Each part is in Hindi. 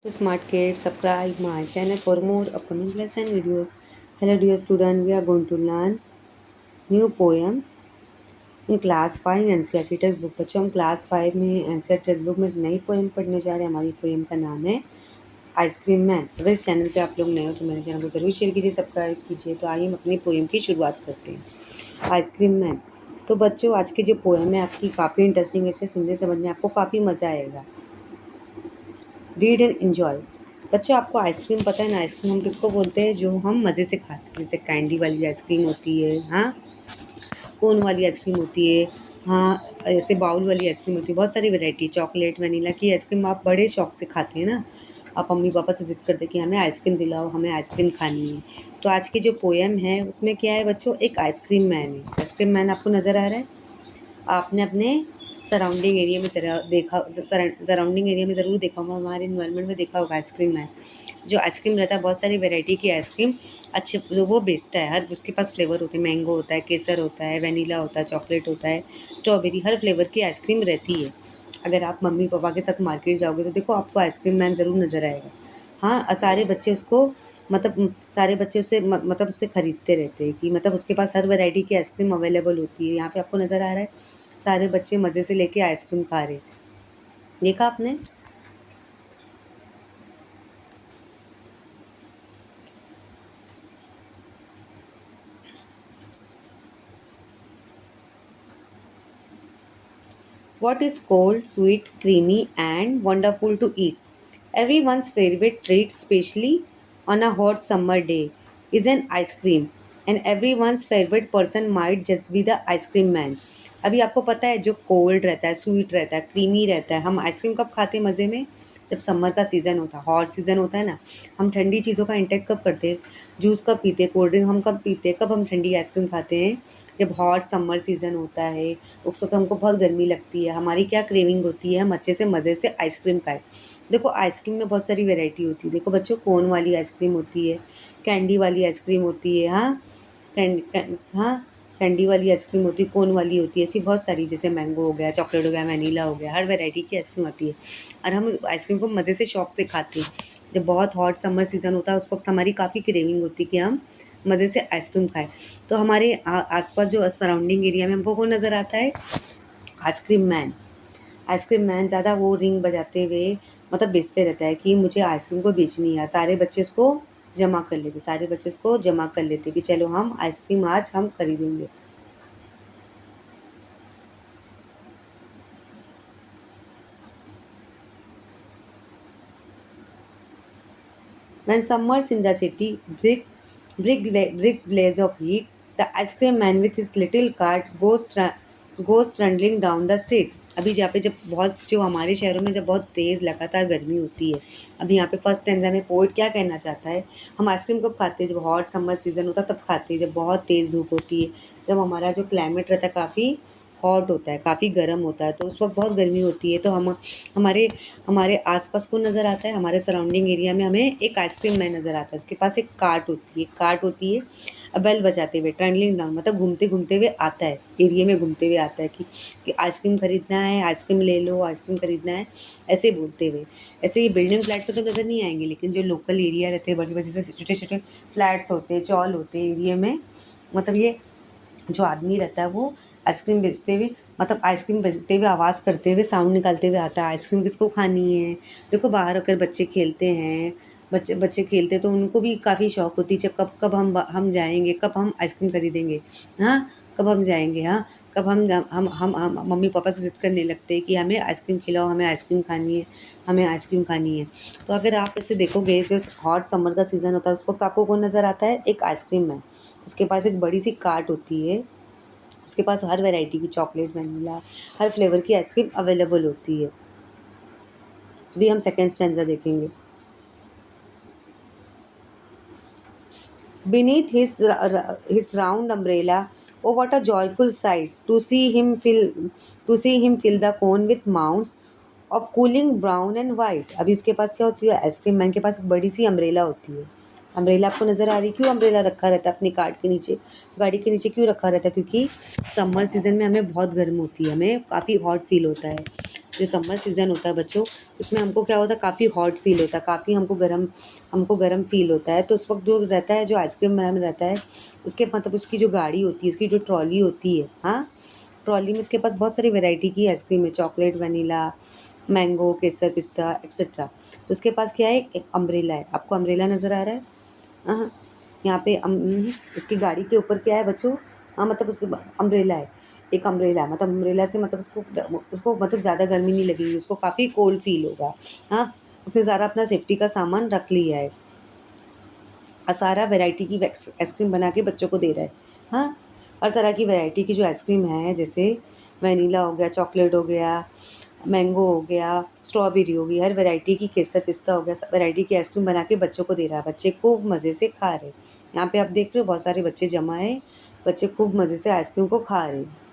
Smart kids, subscribe my channel for more upcoming lesson videos. Hello dear student, we are going to learn new poem in class 5 NCERT text book. बच्चों हम क्लास 5 में एनसीईआरटी टेक्स्ट बुक में एक नई पोएम पढ़ने जा रहे हैं। हमारी पोएम का नाम है आइसक्रीम मैन। अगर इस चैनल पे आप लोग नए हो तो मेरे चैनल को ज़रूर शेयर कीजिए, सब्सक्राइब कीजिए। तो आइए हम अपनी पोएम की शुरुआत करते हैं। Ice cream man. तो बच्चों आज की जो पोएम है आपकी काफ़ी इंटरेस्टिंग है, इसे सुनने समझने आपको काफ़ी मज़ा आएगा। Read and enjoy. बच्चों आपको आइसक्रीम पता है ना, आइसक्रीम हम किसको बोलते हैं जो हम मज़े से खाते हैं। जैसे कैंडी वाली आइसक्रीम होती है, हाँ, कोन वाली आइसक्रीम होती है, हाँ, ऐसे बाउल वाली आइसक्रीम होती है। बहुत सारी वैरायटी, चॉकलेट वनीला की आइसक्रीम आप बड़े शौक से खाते हैं ना। आप मम्मी पापा से ज़िद करते कि हमें आइसक्रीम दिलाओ, हमें आइसक्रीम खानी है। तो आज की जो पोएम है उसमें क्या है बच्चों, एक आइसक्रीम मैन है। आइसक्रीम मैन आपको नज़र आ रहा है। आपने अपने सराउंडिंग एरिया में ज़रा देखा, सराउंडिंग एरिया में ज़रूर देखा होगा, हमारे इन्वायरमेंट में देखा होगा आइसक्रीम मैन। जो आइसक्रीम रहता है बहुत सारी वैरायटी की आइसक्रीम अच्छे जो वो बेचता है। हर उसके पास फ्लेवर होते हैं, मैंगो होता है, केसर होता है, वनीला होता है, चॉकलेट होता है, स्ट्रॉबेरी, हर फ्लेवर की आइसक्रीम रहती है। अगर आप मम्मी पापा के साथ मार्केट जाओगे तो देखो आपको आइसक्रीम मैन ज़रूर नज़र आएगा। हाँ, सारे बच्चे उसको सारे बच्चे उससे मतलब उससे ख़रीदते रहते हैं कि मतलब उसके पास हर वैरायटी की आइसक्रीम अवेलेबल होती है। यहाँ पे आपको नज़र आ रहा है सारे बच्चे मज़े से लेके आइसक्रीम खा रहे। देखा आपने? What is cold, sweet, creamy, and wonderful to eat? Everyone's favorite treat, especially on a hot summer day, is an ice cream. And everyone's favorite person might just be the ice cream man. अभी आपको पता है जो कोल्ड रहता है, स्वीट रहता है, क्रीमी रहता है, हम आइसक्रीम कब खाते हैं मज़े में? जब समर का सीज़न होता है, हॉट सीज़न होता है ना। हम ठंडी चीज़ों का इंटेक कब करते हैं? जूस कब पीते हैं, कोल्ड ड्रिंक हम कब पीते हैं, कब हम ठंडी आइसक्रीम खाते हैं? जब हॉट समर सीज़न होता है, उस वक्त हमको बहुत गर्मी लगती है, हमारी क्या क्रेविंग होती है, हम अच्छे से मज़े से आइसक्रीम खाएं। देखो आइसक्रीम में बहुत सारी वैरायटी होती है। देखो बच्चों, कोन वाली आइसक्रीम होती है, कैंडी वाली आइसक्रीम होती है, हाँ, हाँ, कैंडी वाली आइसक्रीम होती है, कोन वाली होती है, ऐसी बहुत सारी, जैसे मैंगो हो गया, चॉकलेट हो गया, वनीला हो गया, हर वैरायटी की आइसक्रीम आती है। और हम आइसक्रीम को मज़े से शौक से खाते हैं। जब बहुत हॉट समर सीज़न होता है उस वक्त हमारी काफ़ी क्रेविंग होती है कि हम मज़े से आइसक्रीम खाएं। तो हमारे आसपास जो सराउंडिंग एरिया में हमको कौन नज़र आता है? Ice cream man. आइसक्रीम मैन ज़्यादा वो रिंग बजाते हुए मतलब बेचते रहता है कि मुझे आइसक्रीम को बेचनी है। सारे बच्चे उसको जमा कर लेते, सारे बच्चे उसको जमा कर लेते कि चलो हम आइसक्रीम आज हम खरीदेंगे। When summers in the city, bricks blaze of heat, the ice cream man with his little cart goes trundling down the street. अभी जहाँ पे जब बहुत जो हमारे शहरों में जब बहुत तेज़ लगातार गर्मी होती है, अभी यहाँ पे फर्स्ट स्टैंजा में पोइट क्या कहना चाहता है? हम आइसक्रीम कब खाते हैं? जब हॉट समर सीज़न होता है तब खाते हैं, जब बहुत तेज़ धूप होती है, जब हमारा जो क्लाइमेट रहता है काफ़ी हॉट होता है, काफ़ी गर्म होता है, तो उस वक्त बहुत गर्मी होती है। तो हम हमारे हमारे आसपास कौन नज़र आता है? हमारे सराउंडिंग एरिया में हमें एक आइसक्रीम मैन नज़र आता है। उसके पास एक कार्ट होती है, बेल बजाते हुए, ट्रेंडलिंग डाउन मतलब घूमते घूमते हुए आता है, एरिया में घूमते हुए आता है कि आइसक्रीम खरीदना है, आइसक्रीम ले लो, आइसक्रीम खरीदना है, ऐसे बोलते हुए। ऐसे ये बिल्डिंग फ्लैट पे तो नज़र नहीं आएंगे, लेकिन जो लोकल एरिया रहते हैं, बड़ी बड़ी से छोटे छोटे फ्लैट्स होते हैं, चॉल होते हैं एरिया में, मतलब ये जो आदमी रहता है वो आइसक्रीम बेचते हुए मतलब आइसक्रीम बेचते हुए आवाज़ करते हुए साउंड निकालते हुए आता है, आइसक्रीम किसको खानी है। देखो बाहर अगर बच्चे खेलते हैं, बच्चे बच्चे खेलते हैं तो उनको भी काफ़ी शौक होती है, कब कब हम जाएंगे, कब हम आइसक्रीम खरीदेंगे, हाँ, कब हम जाएंगे, हाँ, कब हम मम्मी पापा से ज़िद करने लगते हैं कि हमें आइसक्रीम खिलाओ, हमें आइसक्रीम खानी है, हमें आइसक्रीम खानी है। तो अगर आप ऐसे देखोगे जो हॉट समर का सीज़न होता है उस वक्त आपको कौन नज़र आता है? एक आइसक्रीम मैन। उसके पास एक बड़ी सी कार्ट होती है, उसके पास हर वैरायटी की चॉकलेट, वनीला, हर फ्लेवर की आइसक्रीम अवेलेबल होती है। अभी हम सेकेंड स्टैंजा देखेंगे। Beneath his round umbrella, oh what a joyful sight to see him fill the cone with mounds of cooling brown and white। अभी उसके पास क्या होती है? आइसक्रीम मैन के पास एक बड़ी सी अम्ब्रेला होती है। अम्ब्रेला आपको नज़र आ रही है? क्यों अम्ब्रेला रखा रहता है अपनी कार के नीचे, गाड़ी के नीचे क्यों रखा रहता है? क्योंकि समर सीज़न में हमें बहुत गर्म होती है, हमें काफ़ी हॉट फील होता है। जो समर सीज़न होता है बच्चों, उसमें हमको क्या होता है, काफ़ी हॉट फील होता है, काफ़ी हमको गर्म फील होता है। तो उस वक्त जो रहता है, जो आइसक्रीम मैन रहता है, उसके मतलब उसकी जो गाड़ी होती है, उसकी जो ट्रॉली होती है, हाँ, ट्रॉली में उसके पास बहुत सारी वैरायटी की आइसक्रीम है, चॉकलेट, वनीला, मैंगो, केसर, पिस्ता एक्सेट्रा। तो उसके पास क्या है, एक अम्ब्रेला है। आपको अम्ब्रेला नज़र आ रहा है? हाँ, यहाँ पे उसकी गाड़ी के ऊपर क्या है बच्चों? हाँ, मतलब उसके अम्ब्रेला है, एक अम्ब्रेला है, मतलब अम्ब्रेला से मतलब उसको उसको मतलब ज़्यादा गर्मी नहीं लगेगी, उसको काफ़ी कोल्ड फील होगा। हाँ, उसने सारा अपना सेफ्टी का सामान रख लिया है और सारा वैरायटी की आइसक्रीम बना के बच्चों को दे रहा है। हाँ, हर तरह की वैरायटी की जो आइसक्रीम है, जैसे वनीला हो गया, चॉकलेट हो गया, मैंगो हो गया, स्ट्रॉबेरी हो गई, हर वैरायटी की, केसर पिस्ता हो गया, सब वैरायटी की आइसक्रीम बना के बच्चों को दे रहा है। बच्चे खूब मज़े से खा रहे हैं। यहाँ पे आप देख रहे हो बहुत सारे बच्चे जमा है, बच्चे खूब मज़े से आइसक्रीम को खा रहे हैं।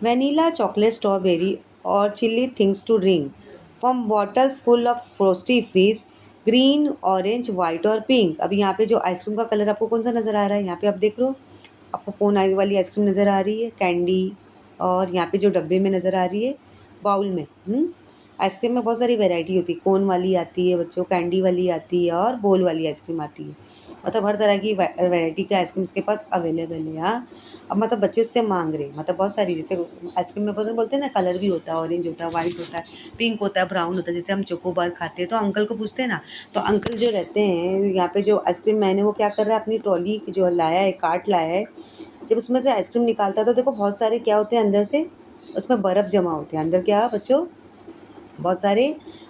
Vanilla, chocolate, strawberry, or chili things to drink. From bottles full of frosty fish, green, orange, white और पिंक। अभी यहाँ पे जो आइसक्रीम का कलर आपको कौन सा नज़र आ रहा है? यहाँ पे आप देख रहे हो, आपको कोन आई वाली आइसक्रीम नज़र आ रही है, कैंडी, और यहाँ पे जो डब्बे में नज़र आ रही है, बाउल में। आइसक्रीम में बहुत सारी वैरायटी होती है, कोन वाली आती है बच्चों, कैंडी वाली आती है और बोल वाली आइसक्रीम आती है। मतलब हर तरह की वैरायटी की आइसक्रीम उसके पास अवेलेबल है। हाँ, अब मतलब बच्चे उससे मांग रहे हैं, मतलब बहुत सारी, जैसे आइसक्रीम में बोलते हैं ना, कलर भी होता है, ऑरेंज होता है, वाइट होता है, पिंक होता है, ब्राउन होता है। जैसे हम चोकोबार खाते हैं तो अंकल को पूछते हैं ना, तो अंकल जो रहते हैं यहाँ पे, जो आइसक्रीम मैन है, वो क्या कर रहा है, अपनी ट्रॉली जो लाया है, कार्ट लाया है, जब उसमें से आइसक्रीम निकालता है तो देखो बहुत सारे क्या होते हैं अंदर से, उसमें बर्फ़ जमा होते हैं। अंदर क्या बच्चों, बहुत सारे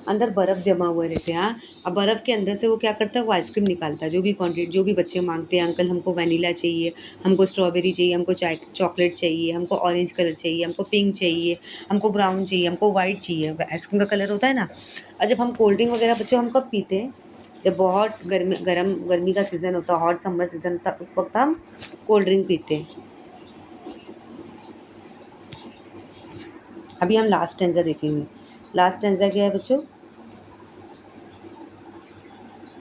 अंदर बर्फ़ जमा हुए रहते हैं। हाँ, अब बर्फ़ के अंदर से वो क्या करता है, वो आइसक्रीम निकालता है, जो भी क्वांटिटी, जो भी बच्चे मांगते हैं, अंकल हमको वनीला चाहिए, हमको स्ट्रॉबेरी चाहिए, हमको चॉकलेट चाहिए, हमको ऑरेंज कलर चाहिए, हमको पिंक चाहिए, हमको ब्राउन चाहिए, हमको वाइट चाहिए, आइसक्रीम का कलर होता है ना। और जब हम कोल्ड ड्रिंक वगैरह बच्चों हम कब पीते हैं, जब बहुत गर्मी का सीज़न होता है, हॉट समर सीज़न होता है, उस वक्त हम कोल्ड ड्रिंक पीते हैं। अभी हम लास्ट स्टैंजा देखेंगे। लास्ट स्टैंजा क्या है बच्चों?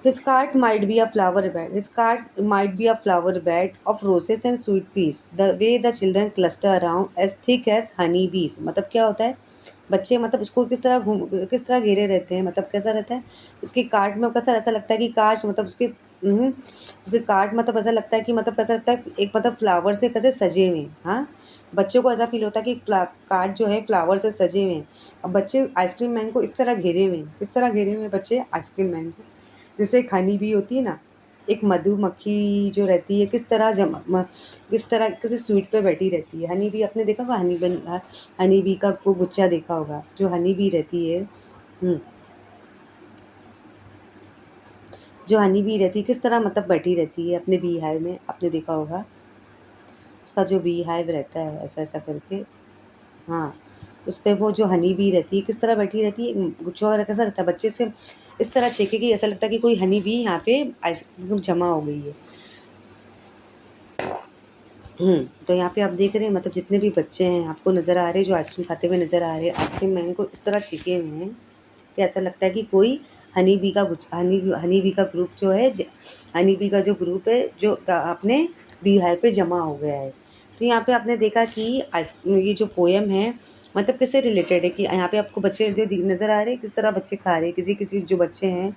His cart might be a flower bed. His cart might be a flower bed of roses and sweet peas. The way the children cluster around as thick as honey bees. मतलब क्या होता है? बच्चे मतलब उसको किस तरह घेरे रहते हैं, मतलब कैसा रहता है उसकी कार्ट में, कैसा ऐसा लगता है कि काश, मतलब उसके कार्ट, मतलब ऐसा लगता है कि, मतलब कैसा लगता है एक, मतलब फ्लावर से कैसे सजे हुए हैं। हाँ, बच्चों को ऐसा फील होता है कि कार्ट जो है फ्लावर से सजे हुए हैं। अब बच्चे आइसक्रीम मैन को इस तरह घेरे हुए हैं, किस तरह घेरे हुए हैं बच्चे आइसक्रीम मैन को, जैसे एक हनी बी होती है ना, एक मधुमक्खी जो रहती है, किस तरह किसी स्वीट पे बैठी रहती है। हनी बी आपने देखा होगा, हनी बी का को गुच्छा देखा होगा, जो हनी बी रहती है। हम्म, जो हनी बी रहती है, किस तरह मतलब बैठी रहती है अपने बी हाइव में, आपने देखा होगा, उसका जो बी हाइव रहता है ऐसा ऐसा करके। हाँ, उस पे वो जो हनी बी रहती है, किस तरह बैठी रहती है, गुच्छा वगैरह कैसा रहता है, बच्चे से इस तरह छेके कि ऐसा लगता है कि कोई हनी बी यहाँ पे आइसक्रीम जमा हो गई है। तो यहाँ पे आप देख रहे हैं, मतलब जितने भी बच्चे हैं आपको नज़र आ रहे हैं, जो आइसक्रीम खाते हुए नज़र आ रहे हैं, आइसक्रीम मैन को इस तरह छीके हुए हैं कि ऐसा लगता है कि कोई हनी बी का ग्रुप जो है, हनी बी का जो ग्रुप है, जो अपने बी हाइव पे जमा हो गया है। तो यहाँ पे आपने देखा कि ये जो पोएम है, मतलब किससे रिलेटेड है, कि यहाँ पे आपको बच्चे जो नज़र आ रहे हैं, किस तरह बच्चे खा रहे हैं, किसी किसी जो बच्चे हैं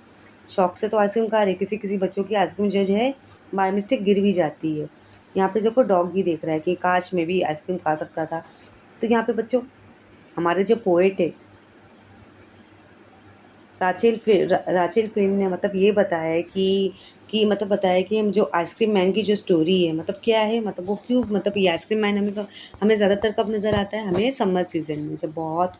शौक से तो आइसक्रीम खा रहे हैं, किसी किसी बच्चों की आइसक्रीम जो है बाय मिस्टेक गिर भी जाती है। यहाँ पे देखो डॉग भी देख रहा है कि काश मैं भी आइसक्रीम खा सकता था। तो यहाँ पे बच्चों, हमारे जो पोएट है राचेल फिल्म ने मतलब ये बताया है कि मतलब बताया है कि हम जो आइसक्रीम मैन की जो स्टोरी है, मतलब क्या है, मतलब वो क्यों, मतलब ये आइसक्रीम मैन हमें ज़्यादातर कब नज़र आता है, हमें समर सीज़न में, जब बहुत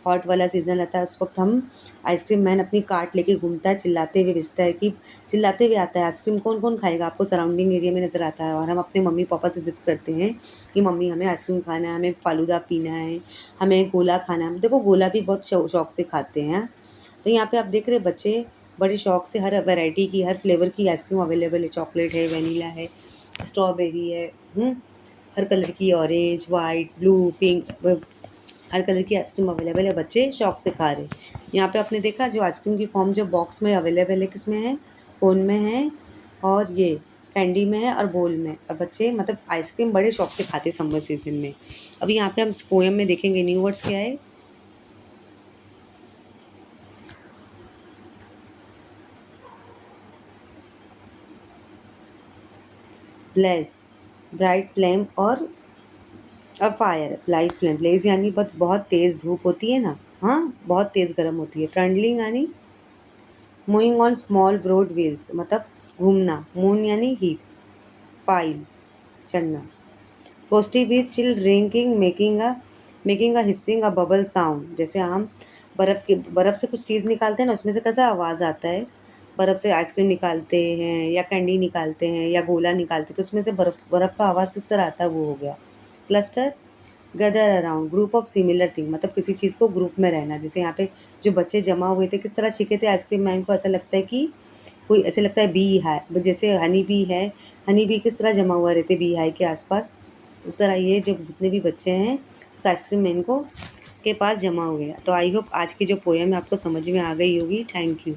हॉट वाला सीज़न रहता है, उस वक्त हम आइसक्रीम मैन अपनी कार्ट लेके घूमता है, चिल्लाते हुए बेचता है, कि चिल्लाते हुए आता है, आइसक्रीम कौन कौन खाएगा, आपको सराउंडिंग एरिया में नज़र आता है। और हम अपने मम्मी पापा से ज़िद करते हैं कि मम्मी हमें आइसक्रीम खाना है, हमें फ़ालूदा पीना है, हमें गोला खाना है। देखो गोला भी बहुत शौक से खाते हैं। तो यहाँ पे आप देख रहे हैं बच्चे बड़े शौक से हर वैरायटी की, हर फ्लेवर की आइसक्रीम अवेलेबल है, चॉकलेट है, वनीला है, स्ट्रॉबेरी है, हर कलर की, ऑरेंज, वाइट, ब्लू, पिंक, हर कलर की आइसक्रीम अवेलेबल है, बच्चे शौक से खा रहे हैं। यहाँ पे आपने देखा जो आइसक्रीम की फॉर्म जो बॉक्स में अवेलेबल है, किस में है, कोन में है, और ये कैंडी में है और बोल में, और बच्चे मतलब आइसक्रीम बड़े शौक से खाते समर सीजन में। अभी यहाँ पे हम पोएम में देखेंगे न्यू वर्ड्स क्या है। ब्लेज, ब्राइट फ्लेम और फायर, लाइट फ्लेम। ब्लेज यानी बहुत बहुत तेज़ धूप होती है ना, हाँ बहुत तेज़ गर्म होती है। ट्रेंडलिंग यानी moving on small broad wheels, मतलब घूमना। मून यानी हीप, पाइल, चढ़ना। Frosty beach chill drinking making a hissing a bubble sound. जैसे हम बर्फ़ से कुछ चीज़ निकालते हैं ना, उसमें से कैसा आवाज़ आता है। बर्फ़ से आइसक्रीम निकालते हैं या कैंडी निकालते हैं या गोला निकालते हैं, तो उसमें से बर्फ़ का आवाज़ किस तरह आता है, वो हो गया। Cluster, gather around, group of similar thing, मतलब किसी चीज़ को ग्रुप में रहना। जैसे यहाँ पे जो बच्चे जमा हुए थे किस तरह छीके थे आइसक्रीम मैन को, ऐसा लगता है कि कोई, ऐसे लगता है बी है, जैसे हनी बी है, हनी बी किस तरह जमा हुआ रहते बी हाई के आसपास, उस तरह ये जो जितने भी बच्चे हैं उस आइसक्रीम मैन को के पास जमा हुए हैं। तो आई होप आज की जो पोएम है आपको समझ में आ गई होगी। Thank you.